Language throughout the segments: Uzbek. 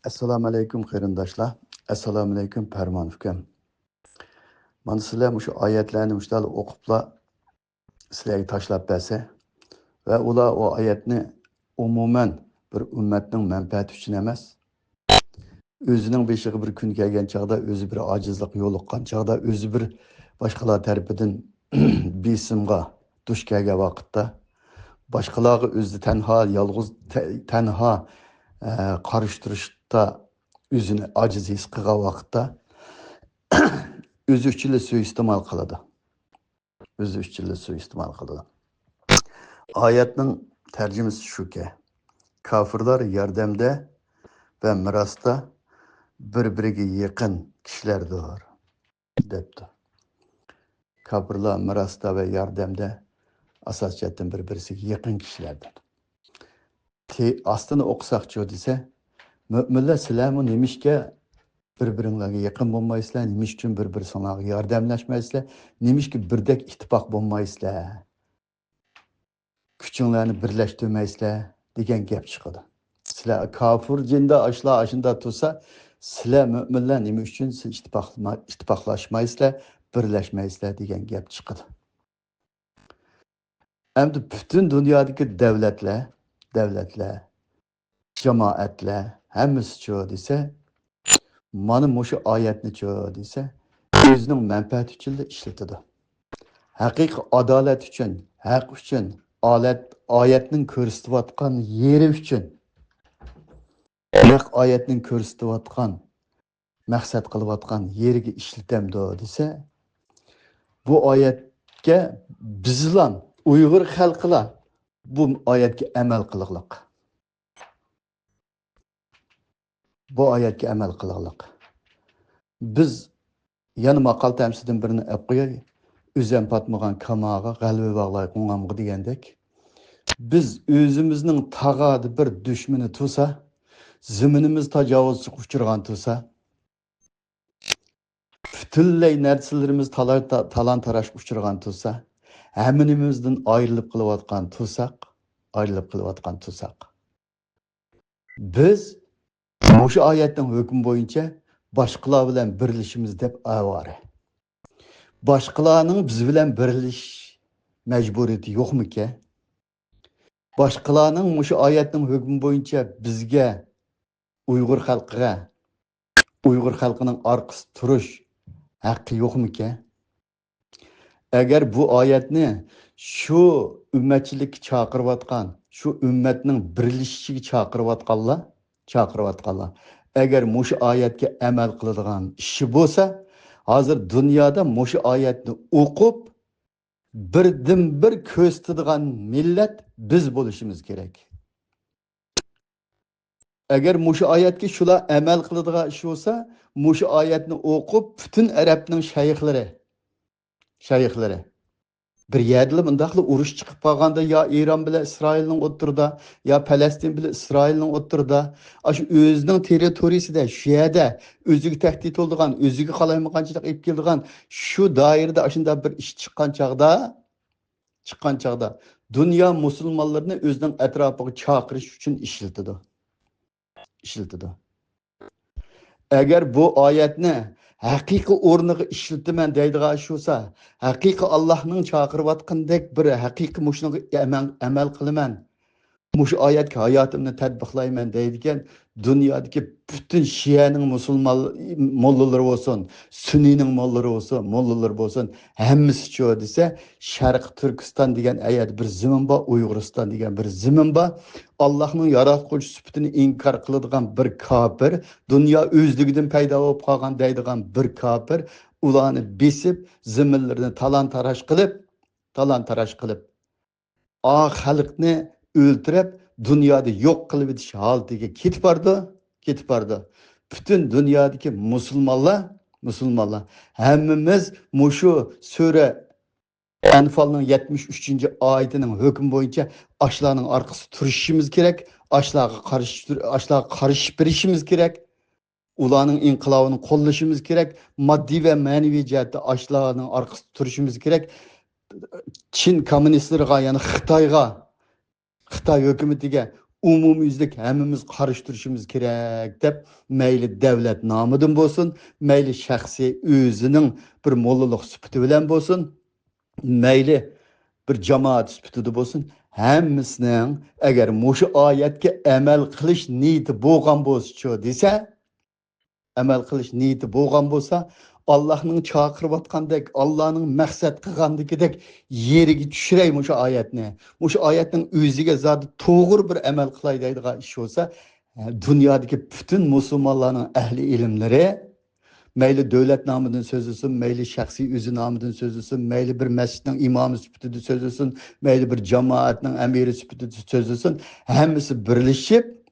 Assalomu alaykum qarindoshlar. Assalomu alaykum Farmon ukam. Mana sizlar shu oyatlarni mushtal o'qiblar sizlarga tashlab bersa va ular o oyatni umuman bir ummatning manfaati uchun emas, o'zining beshiga bir kun kelgan chaqda, o'zi bir ojizlik yo'liqqan chaqda, o'zi bir boshqalar tarafidan besimga duch kelgan vaqtda, boshqalarga o'zi tanho, yolg'iz tanho qarishtirishda o'zini ojiz his qilgan vaqtda o'zi uchun suiiste'mol qiladi. O'zi uchun suiiste'mol qiladi. Oyatning tarjimasi shuki: kofirlar yordamda va mirosda bir-biriga yaqin kishilardir, debdi. Kofirlar mirosda va yordamda asosiyatdan bir-biriga yaqin kishilardir. Aslini o'qisoqchi desa, mo'minlar sizlarmi nimishga bir-biringlarga yaqin bo'lmaysizlar, nimish uchun bir-biringlarga yordamlashmaysizlar, nimishki birdek ittifoq bo'lmaysizlar, kuchinglarni birlashtirmaysizlar degan gap chiqadi. Sizlar kofir jinda ashunda tursa, sizlar mo'minlar nima uchun ittifoqlashmaysizlar, birlashmaysizlar degan gap chiqadi. Endi butun dunyodagi davlatlar, jamoatlar hammasi desa, mana mushu oyatni desa, o'zining manfaati uchun ishlatadi. Haqiqiy adolat uchun, haq uchun, oyatning ko'rsatayotgan yeri uchun, haq oyatning ko'rsatayotgan, maqsad qilayotgan yeriga ishlatamdi desa, bu oyatga bizlar Uyg'ur xalqilar bu oyatga amal qilaylik. Bu oyatga amal qilaylik. Biz yana maqol tamsidan birini olib qo'yaylik. O'zim patmagan kamaga g'alva bog'lay qo'ngamga degandek, biz o'zimizning tag'ada bir dushmani tursa, zaminimiz tajovuzga uchirgan tursa, butunlay narsalarimiz talon-taraj uchirgan tursa, hammanimizdan ayrilib qilayotgan tursak, biz o'sha oyatning hukmi bo'yicha boshqalar bilan birlashimiz deb avora. Boshqalarning biz bilan birlish majburiyati yo'qmi-ki? Boshqalarning o'sha oyatning hukmi bo'yicha bizga Uyg'ur xalqining orqasida turish haqqi yo'qmi-ki? Agar bu oyatni shu ummatchilikka chaqirayotgan, shu ummatning birlashishiga chaqirayotganlar, agar mushu oyatga amal qiladigan ishi bo'lsa, hozir dunyoda mushu oyatni o'qib birdan bir ko'rsatadigan millat biz bo'lishimiz kerak. Agar mushu oyatga shular amal qiladigan ish bo'lsa, mushu oyatni o'qib butun arabning shayxlari bir yerda bundaqli urush chiqib qolganda, yo Eron bilan Isroilning o'tirida, yo Falastin bilan Isroilning o'tirida, shu o'zining territoriyasida, shu yerda o'ziga tahdid bo'lgan, o'ziga qalaymaganchilik olib kelgan shu doirada shunda bir ish chiqqan chaqda dunyo musulmonlarini o'zining atrofiga chaqirish uchun ishlatadi. Agar bu oyatni haqiqiy o'rniga ishlataman deydigan bo'lsa, haqiqiy Allohning chaqirayotgandek bir haqiqiy mushunga amal qilaman, mush oyatga hayotimni tatbiqlayman deydigan dunyodagi butun Shiyaning musulmon mollolari bo'lsin, Sunnining mollolari bo'lsin, hammasi desa, Sharq Turkiston degan ayat bir zimin bor, Uyg'uriston degan bir zimin bor. Allohning yaratquchi sifatini inkor qiladigan bir kofir, dunyo o'zligidan paydo bo'lib qolgan deydigan bir kofir, ularni besib, ziminlarni talon-taraj qilib, xalqni o'ltirib, dunyoda yo'q qilib etish holatiga ketib bordi. Butun dunyodagi musulmonlar hammamiz mushu sura Anfalning 73-oyatining hukmi bo'yicha ashlarning orqasida turishimiz kerak, ashlarga qarshi berishimiz kerak, ularning inqilobini qo'llashimiz kerak, moddiy va ma'naviy jihatda ashlarning orqasida turishimiz kerak. Çin komünistleriga, yani Xitoy hukumatiga umumyüzlük hemmimiz qarıştırışımız kerak deb mayli davlat nomidan bo'lsin, mayli shaxsiy o'zining bir mo'llaliq sifati bilan bo'lsin, mayli bir jamoat sifatida bo'lsin, hammasining agar mushu oyatga amal qilish niyati bo'lgan bo'lsa desa, amal qilish niyati bo'lgan bo'lsa, Allohning chaqirayotgandek, Allohning maqsad qilgandagidek yeriga tushiray mushu oyatni. Mushu oyatning o'ziga zot to'g'ri bir amal qilay deydigan ish bo'lsa, dunyodagi butun musulmonlarning ahli ilmlari mayli davlat nomidan so'zlasin, mayli shaxsiy o'zi nomidan so'zlasin, mayli bir masjidning imomi sifatida so'zlasin, mayli bir jamoatning amiri sifatida so'zlasin, hammasi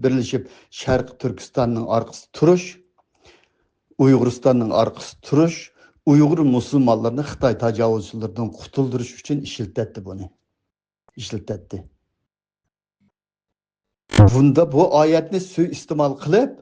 birlashib Sharq Turkistonning orqasida turish, Uyg'uristonning orqasida turish, Uyg'ur musulmonlarni Xitoy tajovuzchilaridan qutuldirish uchun ishlatdi buni. Ishlatdi. Bunda bu oyatni suiiste'mol qilib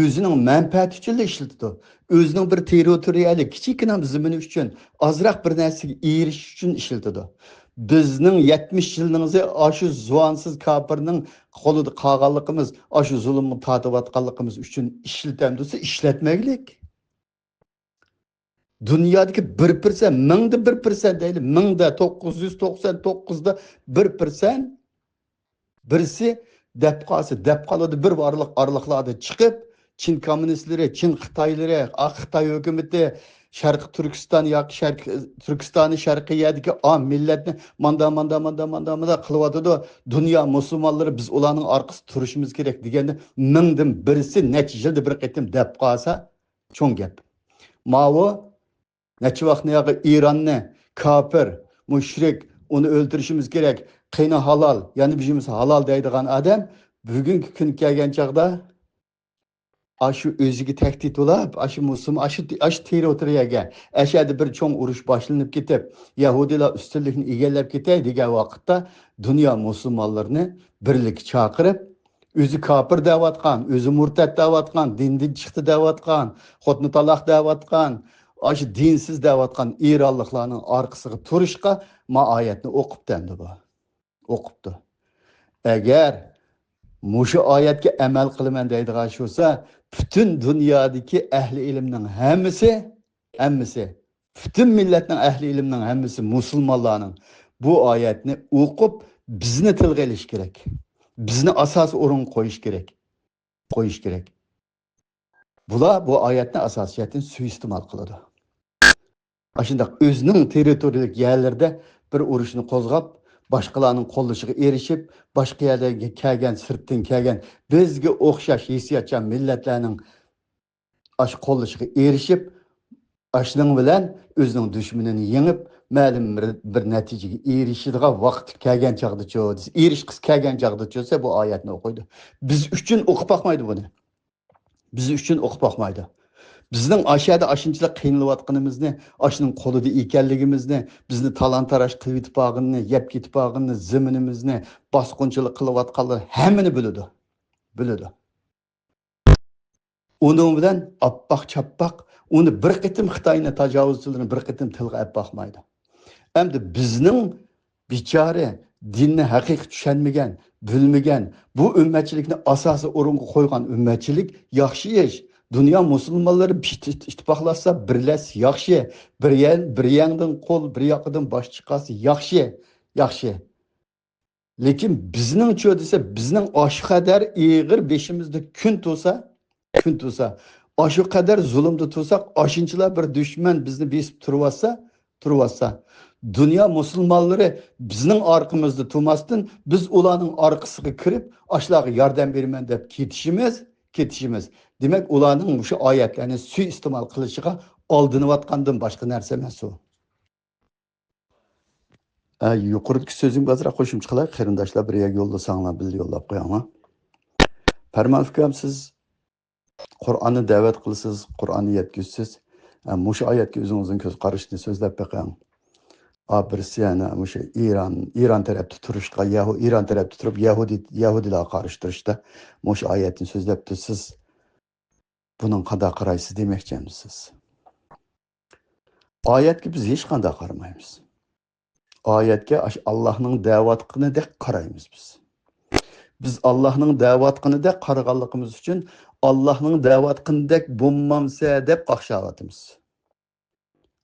o'zining manfaati uchun ishlatdi. O'zining bir territoriyalik kichikina zimini uchun, ozroq bir narsaga erishish uchun ishlatdi. Bizning 70 yilligimizni ashu zuvansiz kafirning qo'lida qolganligimiz, ashu zulmni tatiyotganligimiz uchun ishlatamiz desa ishlatmaylik. Dunyodagi 1%, mingda 1% deyli, 1999da 1% birisi deb qoladi bir varlık arlıqlarda chiqib, Çin komünistleri, Çin Xitoylari, Xitoy hukumati Sharq Turkiston yoki Sharq Turkistoni sharqiyadagi millatni manda qilyotidi. Dunyo musulmonlari biz ularning orqasida turishimiz kerak deganda mingdan birisi necha yilda bir qatim deb qolsa, cho'ng gap. Mavo necha vaqtni yo'q Ironni kafir, mushrik, uni o'ldirishimiz kerak. Qiyni halal, yani bizimiz halal deydigan adam bugungi kun kelgan chaqda aşı özüge tehdit olab, aşı musulmon, aşı territoriyaga, aşada bir cho'ng urush boshlanib ketib, Yahudilar ustunlikni egallab ketay degan vaqtda dunyo musulmonlarini birlikka chaqirib, o'zi kafir deyotgan, o'zi murtad deyotgan, dindan chiqdi deyotgan, xotni taloq deyotgan, aşı dinsiz deyotgan Eronliklarning orqasiga turishga ma oyatni o'qibdi endi bu. O'qibdi. Agar mushu oyatga amal qilaman deydigan bo'lsa, bütün dünyadaki ehli ilimning hammasi, bütün milletning ehli ilimning hammasi musulmonlarning bu oyatni o'qib, bizni tilga olish kerak. Bizni asos o'rin qo'yish kerak. Bular bu oyatni asosiyatini suiiste'mol qiladi. Ashundaq o'zining territoriyalik yerlarda bir urushni qo'zg'ab, boshqalarning qo'llashiga erishib, boshqa yerlarga kelgan, sirtdan kelgan bizga o'xshash hissiyatchan millatlarning ash qo'llashiga erishib, ashning bilan o'zining dushmanini yengib, ma'lum bir natijaga erishadigan vaqt kelgan chaqda erishqis kelgan chaqda bu oyatni o'qiydi. Biz uchun o'qib boqmaydi buni. Biz uchun o'qib boqmaydi. Bizning aşağıda aşınçılık qiynalayotganimizni, aşının qo'lida ekanligimizni, bizni talon-taroj qilib yetibog'ini, yeb ketibog'ini, ziminimizni bosqinchilik qilayotganlar hammani biladi. Uning bilan appoq-chappoq, uni bir qitim Xitoyning tajovuzchilarini bir qitim tilga olib boqmaydi. Endi bizning bichora dinni haqiqiy tushunmagan, bilmagan, bu ummatchilikni asosiy o'ringa qo'ygan ummatchilik yaxshi ish. Dünya musulmonlari ittifoqlashsa birlash yaxshi. Bir yandan qo'l, bir yoqdan bosh chiqasi yaxshi. Lekin bizning desa, bizning osh qadar ig'ir beshimizda kun to'sa, oshu qadar zulmda to'saq, oshinchilar bir dushman bizni besib turibsa, dünya musulmonlari bizning orqamizda turmasdan, biz ularning orqasiga kirib, ashlarga yordam beraman deb ketishimiz. Demek ularning şu oyatlarni suiiste'mol qilishiga oldinayotgandan boshqa narsa emas u. Yuqoridagi so'zimga ozroq qo'shimcha qilay, qarindoshlar bir yerga yo'llasanglar, biz yo'llab qo'yinglar. Farmon ukam, siz Qur'onni da'vat qilasiz, Qur'onni yetkazsiz. Mushu oyatga o'zingizning ko'z qarashni so'zlab beqing. Birisi yana mushu Iron tarafda turishga, Iron tarafda turib Yahudilar qarashtirishda mushu oyatni so'zlab siz bunun qanday qaraysiz demoqchimisiz? Oyatga biz hech qanday qaramaymiz. Oyatga Allohning da'vat qilganidek qaraymiz biz. Biz Allah'ның da'vatqinidek qaraganligimiz uchun Allah'ның da'vatqinidek bo'lmamsa deb qaqshavatimiz.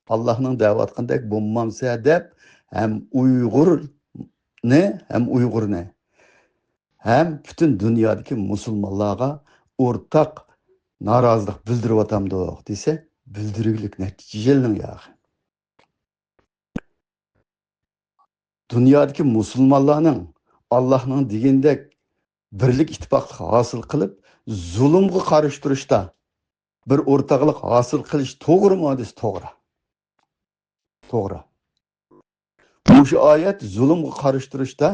Allah'ның da'vatqinidek bo'lmamsa deb hem Uyg'urni hem bütün dünyadaki musulmonlarga o'rtaq norozilik bildirib atamdiq desa, bildiruglik natijaning ya. Dünyadaki musulmonlarning Allah'ның degandek birlik ittifoqlik hosil qilib, zulmga qarshi turishda bir o'rtaqlik hosil qilish to'g'rimi desa to'g'ri. To'g'ri. Bu oyat zulmga qarshi turishda,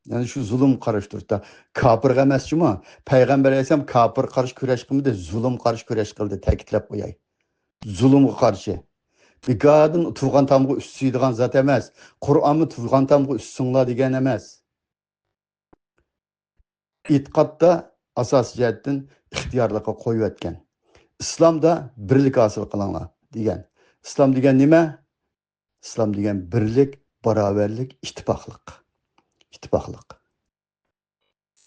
yani şu zulüm karıştırdı. Kapır emasçı mı? Peygamber Aleyhisselam kapır karşı kurash qilmadi, zulüm karşı kurash qildi, ta'kidlab qo'yay. Zulümga qarshi. Bir qadın turgan tamga üstüydigan zat emas. Qur'onni turgan tamga üstünglar degan emas. E'tiqodda asos jihatdan ixtiyorlikqa qo'yib o'tgan. Islomda birlik hosil qilinglar degan. Islom degan nima? Islom degan birlik, barobarlik, ittifoqlik. İttifaklık.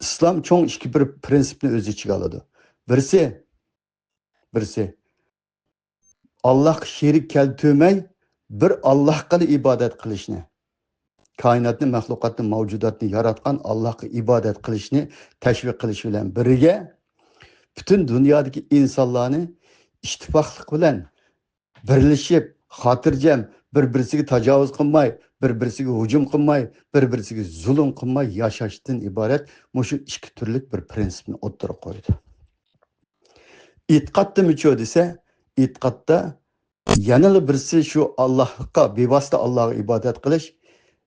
İslam çoğun iki bir prensipini öz içine aldı. Birisi Allah şerik keltirmey bir Allah'a ibadet kılışını, kainatni, mahlukatni, mavcudatni yaratgan Allah'a ibadet kılışını teşvik kılış bilen birige bütün dünyadaki insanlarını ittifaklık bilen birleşip hatırcam bir-birisiga tajovuz qilmay, bir-birisiga hujum qilmay, bir-birisiga zulm qilmay yashashdan iborat mushu ikki turlik bir prinsipni o'ttirib qo'ydi. E'tiqodda micho desa, e'tiqodda yana birisi shu Allohga bevosita Allohga ibodat qilish,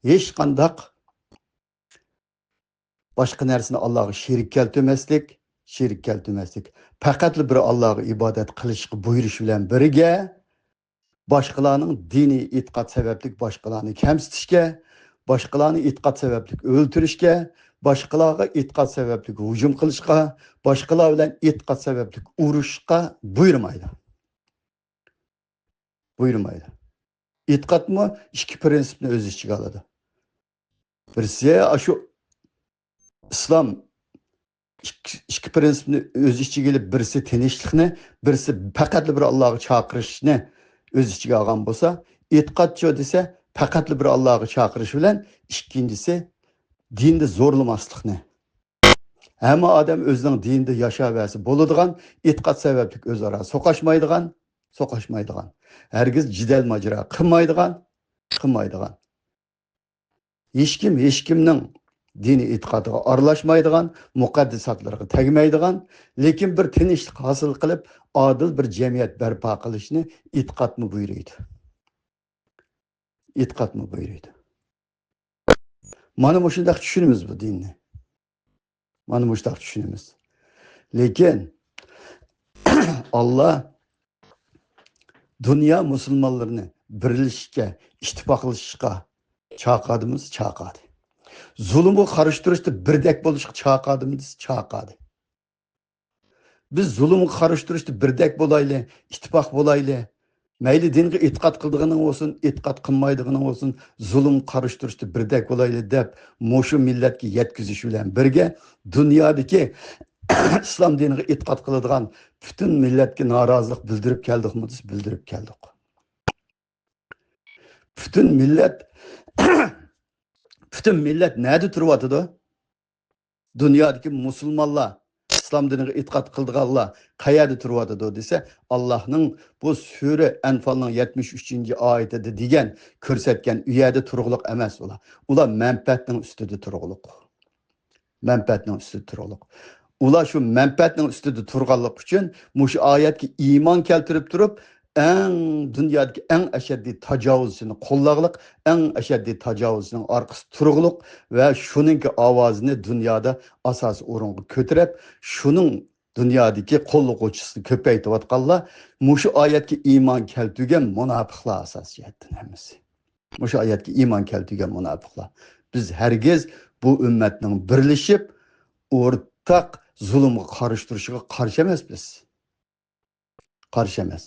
hech qanday boshqa narsani Allohga sherik keltirmaslik, faqat bir Allohga ibodat qilishga buyurish bilan birga başkalarının dini itiqad sebeplik başkalarını kemsitişke, başkalarını itiqad sebeplik öldürüşke, başkalarına itiqad sebeplik hücum kılışka, başkalar bilen itiqad sebeplik uruşka buyurmaydı. Buyurmaydı. İtiqad mı? İki prensipini öz içine aladı. Birisi şu İslam iki prensipini öz içine gelip birisi tinchlikni, birisi faqat bir Allah'a çağırışni öz içine algan bolsa, e'tiqodchi desa faqat bir Allohga chaqirish bilan, ikkinchisi dinda zo'rlamaslikni. Hamma odam o'zining dinida yashayversa bo'ladigan, e'tiqod sababli o'zaro so'qashmaydigan, hargiz jidal majra qilmaydigan. Hech kimning dini e'tiqodiga aralashmaydigan, muqaddasatlarga tegmaydigan, lekin bir tinchlik hosil qilib, adil bir jamiyat barpo qilishni e'tiqodmi buyuradi. Mana shunday tushunamiz bu dinni. Mana shunday tushunamiz. Lekin Allah dünya musulmonlarini birlashishga, ittifoqlashishga chaqirdi. Zulümü karıştırıştı, birdek buluşuk çağırdı. Biz zulümü karıştırıştı, birdek bulaylı, ittifak bulaylı. Meyli dinge itiqad kıldığının olsun, itiqad kılmaydığının olsun, zulüm karıştırıştı, birdek bulaylı deyip, moşu milletki yetkizişi bilen birge, dünyadaki İslam dinine itiqad kıldığın bütün milletki narazılık bildirip geldik mi? Bildirip geldik. Bütün millet nerede turvatıdı? Dünyadaki musulmonlar, İslam dinine itiqad kıldığanlar qayerda turvatıdı dese, Allah'ın bu sure Enfal'ın 73. ayetinde degan ko'rsatgan u yerda turug'liq emas ular. Ular manfaatning ustida turug'liq. Ular shu manfaatning ustida turganlik uchun mushu oyatga iymon keltirib turib, dünyadaki en ashaddiy tajovuzini qo'llaqliq, en ashaddiy tajovuzning orqasi turug'liq va shuningki ovozini dunyoda asosiy o'ringa ko'tarib, shuning dunyodagi qo'llag'uvchisini ko'paytirayotganlar mushu oyatga iymon keltirgan munofiqlar asosiyatdan hammasi. Mushu oyatga iymon keltirgan munofiqlar. Biz hargiz bu ummatning birlashib o'rtaq zulmga qarshi turishiga qarshi emasmiz. Qarshi emas.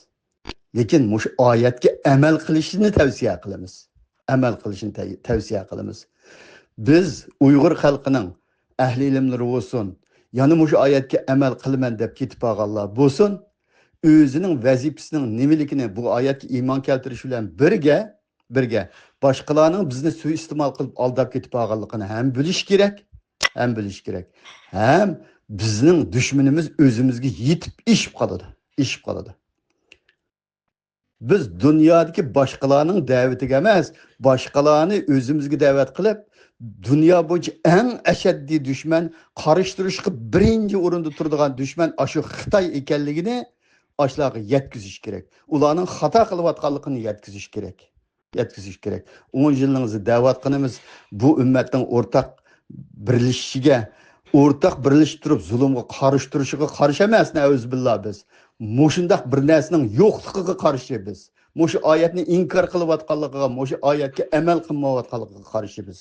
Lekin mush oyatga amal qilishni tavsiya qilamiz. Biz Uyg'ur xalqining ahli ilmlari bo'lsin, yana shu oyatga amal qilaman deb ketib qolganlar bo'lsin, o'zining vazifasining nimaligini bu oyatga iymon keltirish bilan birga boshqalarning bizni suiiste'mol qilib aldab ketib qolganligini ham bilish kerak, ham bizning dushmanimiz o'zimizga yetib ishib qoladi. Biz dunyodagi boshqalarning da'vatiga emas, boshqalarni o'zimizga da'vat qilib, dunyo bo'yicha eng ashaddiy dushman, qarishtirishga birinchi o'rinda turadigan dushman shu Xitoy ekanligini ashlarga yetkazish kerak. Ularning xato qilayotganligini yetkazish kerak. 10 yilligimizni da'vat qilamiz, bu ummatning o'rtaq birlashishiga, o'rtaq birlashib turib zulmga qarshi turishiga qarshi emas, na'uzubillah biz. Mo'shundaq bir narsaning yo'qligiga qarshi biz. Mo'shu oyatni inkor qilayotganligiga, mo'shu oyatga amal qilmayotganligiga qarshi biz.